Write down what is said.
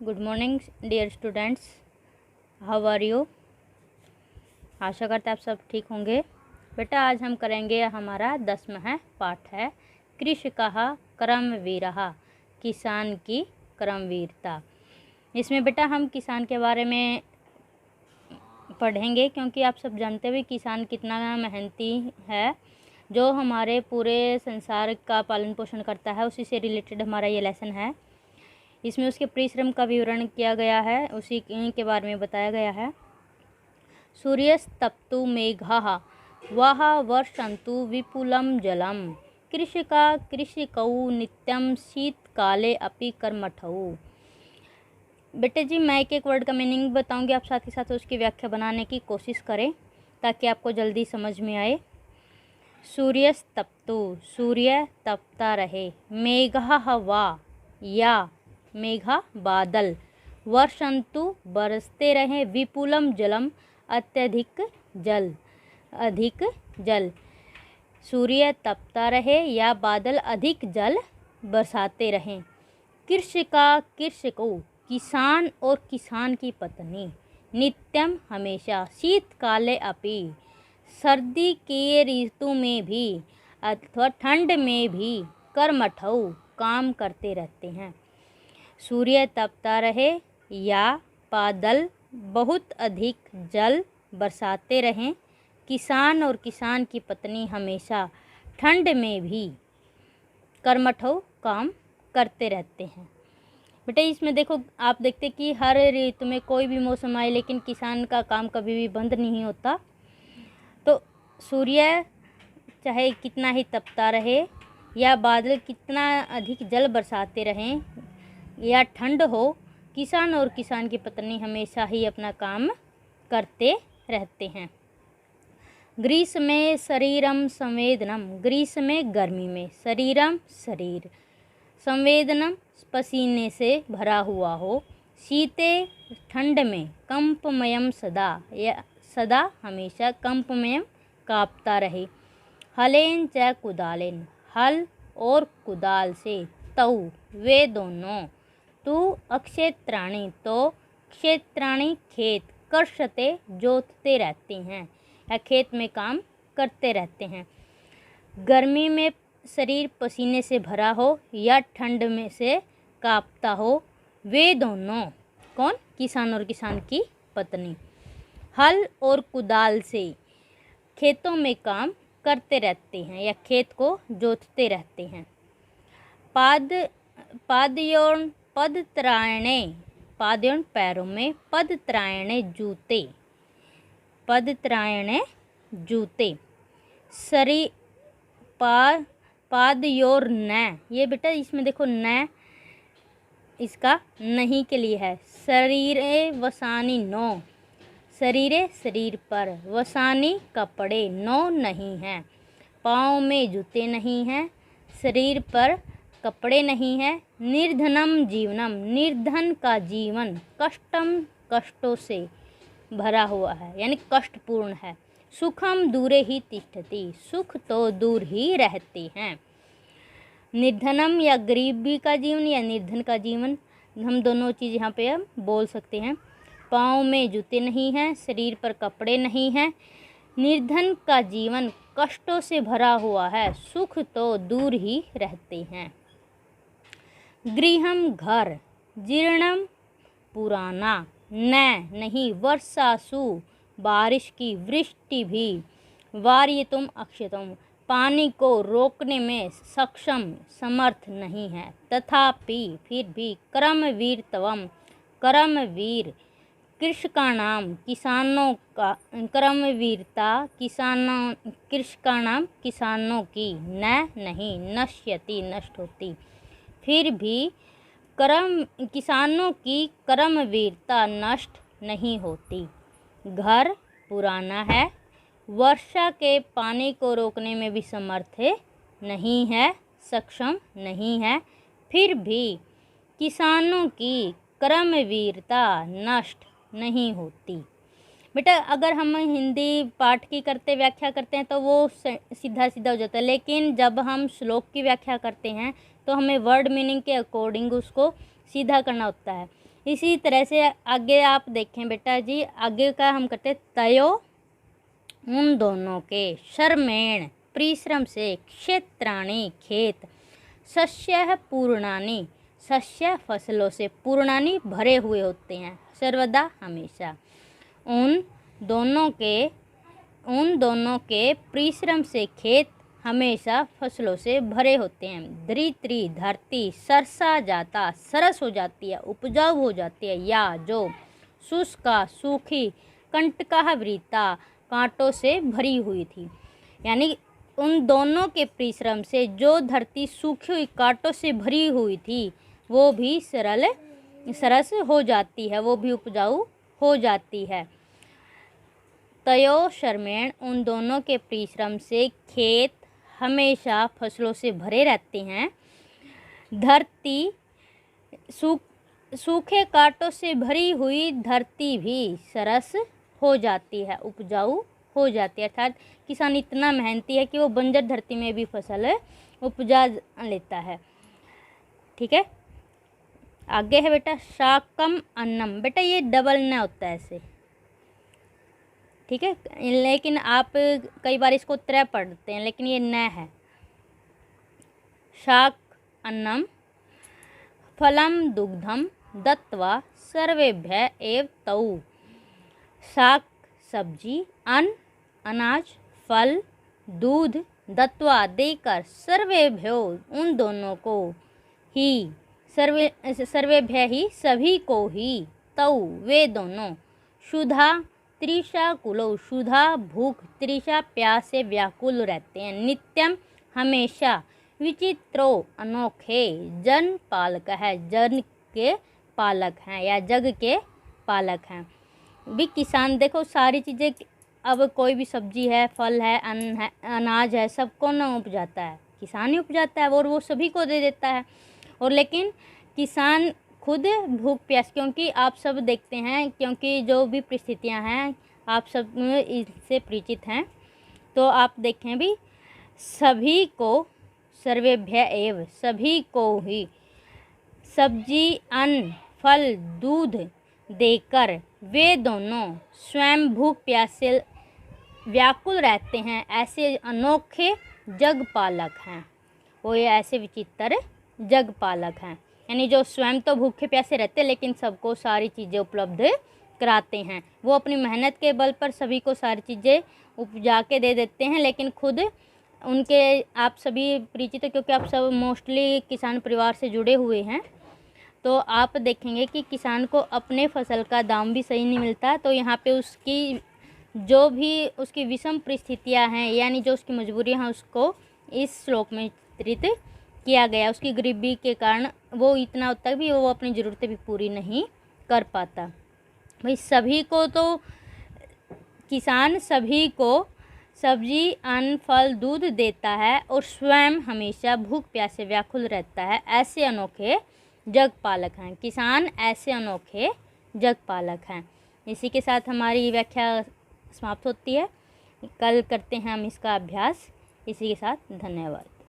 Good morning dear students, how are you. आशा करते आप सब ठीक होंगे। बेटा आज हम करेंगे हमारा 10वां पाठ है कृषकः कर्मवीरः, किसान की कर्मवीरता। इसमें बेटा हम किसान के बारे में पढ़ेंगे क्योंकि आप सब जानते हुए किसान कितना मेहनती है, जो हमारे पूरे संसार का पालन पोषण करता है। उसी से रिलेटेड हमारा ये लेसन है। इसमें उसके परिश्रम का विवरण किया गया है, उसी के बारे में बताया गया है। सूर्यस्तप्तु मेघाः वः वर्षन्तु विपुलं जलम, कृषका कृषिकौ नित्यं शीतकाले अपि कर्मठौ। बेटे जी मैं एक वर्ड का मीनिंग बताऊंगी, आप साथ ही साथ उसकी व्याख्या बनाने की कोशिश करें ताकि आपको जल्दी समझ में आए। सूर्यस्तप्तु, सूर्य तपता रहे। मेघाः वा, या मेघा बादल। वर्षन्तु बरसते रहे। विपुलम जलम अत्यधिक जल, अधिक जल। सूर्य तपता रहे या बादल अधिक जल बरसाते रहें। कृषका कृषको, किसान और किसान की पत्नी। नित्यम हमेशा। शीतकाले अपि, सर्दी के ऋतु में भी अथवा ठंड में भी। कर्मठौ, काम करते रहते हैं। सूर्य तपता रहे या बादल बहुत अधिक जल बरसाते रहें। किसान और किसान की पत्नी हमेशा ठंड में भी कर्मठौ, काम करते रहते हैं। बेटा इसमें देखो, आप देखते कि हर ऋतु में कोई भी मौसम आए लेकिन किसान का काम कभी भी बंद नहीं होता। तो सूर्य चाहे कितना ही तपता रहे या बादल कितना अधिक जल बरसाते रहें या ठंड हो, किसान और किसान की पत्नी हमेशा ही अपना काम करते रहते हैं। ग्रीष्मे शरीरम संवेदनम, ग्रीष्म में गर्मी में। शरीरम शरीर, संवेदनम पसीने से भरा हुआ हो। शीते ठंड में। कंपमयम सदा, या सदा हमेशा। कंपमयम कांपता रहे। हलेन च कुदालेन, हल और कुदाल से। तौ वे दोनों। तू अक्षेत्राणि, तो क्षेत्राणि खेत। कर्षते जोतते रहते हैं या खेत में काम करते रहते हैं। गर्मी में शरीर पसीने से भरा हो या ठंड में से कांपता हो। वे दोनों कौन? किसान और किसान की पत्नी। हल और कुदाल से खेतों में काम करते रहते हैं या खेत को जोतते रहते हैं। पादयोन पदत्रायणे, पादयोन पैरों में। पदत्रायणे जूते, पदत्रायणे जूते। शरीर पादयोर न, ये बेटा इसमें देखो न इसका नहीं के लिए है। शरीरे वसानी नो, शरीरे शरीर पर। वसानी कपड़े, नो नहीं है। पाँव में जूते नहीं हैं। शरीर पर कपड़े नहीं हैं। निर्धनम जीवनम, निर्धन का जीवन। कष्टम, कष्टों से भरा हुआ है यानी कष्टपूर्ण है। सुखम दूरे ही तिष्ठति, सुख तो दूर ही रहते हैं। निर्धनम या गरीबी का जीवन या निर्धन का जीवन, हम दोनों चीज़ यहाँ पे हम बोल सकते हैं। पाँव में जूते नहीं हैं, शरीर पर कपड़े नहीं हैं। निर्धन का जीवन कष्टों से भरा हुआ है, सुख तो दूर ही रहते हैं। गृहम घर। जीर्णम पुराना। न नहीं। वर्षासु बारिश की। वृष्टि भी। वार्यतुम अक्षतुम, पानी को रोकने में सक्षम समर्थ नहीं है। तथापि फिर भी। कर्मवीरत्वम, कर्मवीर। कृषकाणाम, किसानों का। कर्मवीरता किसानों, कृषकाणाम किसानों की। न नहीं। नश्यति नष्ट होती। फिर भी किसानों की कर्मवीरता नष्ट नहीं होती। घर पुराना है, वर्षा के पानी को रोकने में भी समर्थ नहीं है, सक्षम नहीं है। फिर भी किसानों की कर्मवीरता नष्ट नहीं होती। बेटा अगर हम हिंदी पाठ की करते व्याख्या करते हैं तो वो सीधा सीधा हो जाता है, लेकिन जब हम श्लोक की व्याख्या करते हैं तो हमें वर्ड मीनिंग के अकॉर्डिंग उसको सीधा करना होता है। इसी तरह से आगे आप देखें बेटा जी, आगे का हम करते तयो उन दोनों के, श्रमेण परिश्रम से, क्षेत्राणि खेत, शस्य पूर्णानि शस्य फसलों से, पूर्णानि भरे हुए होते हैं, सर्वदा हमेशा, उन दोनों के परिश्रम से खेत हमेशा फसलों से भरे होते हैं। धरित्री धरती, सरसा जाता सरस हो जाती है, उपजाऊ हो जाती है, या जो, शुष्का सूखी, कंटका वृता कांटों से भरी हुई थी। यानी उन दोनों के परिश्रम से जो धरती सूखी हुई कांटों से भरी हुई थी वो भी सरस हो जाती है, वो भी उपजाऊ हो जाती है। तयो श्रमेण उन दोनों के परिश्रम से खेत हमेशा फसलों से भरे रहते हैं। धरती सूखे कांटों से भरी हुई धरती भी सरस हो जाती है, उपजाऊ हो जाती है। अर्थात किसान इतना मेहनती है कि वो बंजर धरती में भी फसल उपजा लेता है। ठीक है, आगे है बेटा शाकम अन्नम। बेटा ये डबल न होता है ऐसे, ठीक है, लेकिन आप कई बार इसको त्रय पढ़ते हैं, लेकिन ये न है। शाक अन्नम फलम दुग्धम दत्वा सर्वेभ्य एव तौ। शाक सब्जी, अन्न अनाज, फल दूध, दत्वा देकर, सर्वेभ्यो उन दोनों को, ही सर्वेभ्य ही सभी को ही, तौ वे दोनों, क्षुधा तृषा कुलो क्षुधा भूख तृषा प्यास से व्याकुल रहते हैं। नित्यम हमेशा, विचित्रो अनोखे, जन पालक है, जन के पालक हैं या जग के पालक हैं। भी किसान देखो सारी चीज़ें, अब कोई भी सब्जी है, फल है, अन्न है, अनाज है, सब कौन उपजाता है? किसान ही उपजाता है और वो सभी को दे देता है। और लेकिन किसान खुद भूख प्यास, क्योंकि आप सब देखते हैं, क्योंकि जो भी परिस्थितियां हैं आप सब इससे परिचित हैं, तो आप देखें भी सभी को, सर्वेभ्य एव सभी को ही सब्जी अन्न फल दूध देकर वे दोनों स्वयं भूख प्यास से व्याकुल रहते हैं। ऐसे अनोखे जग पालक हैं वो, ये ऐसे विचित्र जग पालक हैं, यानी जो स्वयं तो भूखे प्यासे रहते लेकिन सबको सारी चीज़ें उपलब्ध कराते हैं। वो अपनी मेहनत के बल पर सभी को सारी चीज़ें उपजा के दे देते हैं, लेकिन खुद उनके, आप सभी परिचित हो क्योंकि आप सब मोस्टली किसान परिवार से जुड़े हुए हैं, तो आप देखेंगे कि किसान को अपने फसल का दाम भी सही नहीं मिलता। तो यहाँ पे उसकी जो भी उसकी विषम परिस्थितियाँ हैं, यानी जो उसकी मजबूरियाँ हैं, उसको इस श्लोक में चित्रित किया गया। उसकी गरीबी के कारण वो इतना तक भी वो अपनी ज़रूरतें भी पूरी नहीं कर पाता। भाई सभी को, तो किसान सभी को सब्जी अन्न फल दूध देता है और स्वयं हमेशा भूख प्यास से व्याकुल रहता है। ऐसे अनोखे जग पालक हैं किसान, ऐसे अनोखे जग पालक हैं। इसी के साथ हमारी व्याख्या समाप्त होती है। कल करते हैं हम इसका अभ्यास। इसी के साथ धन्यवाद।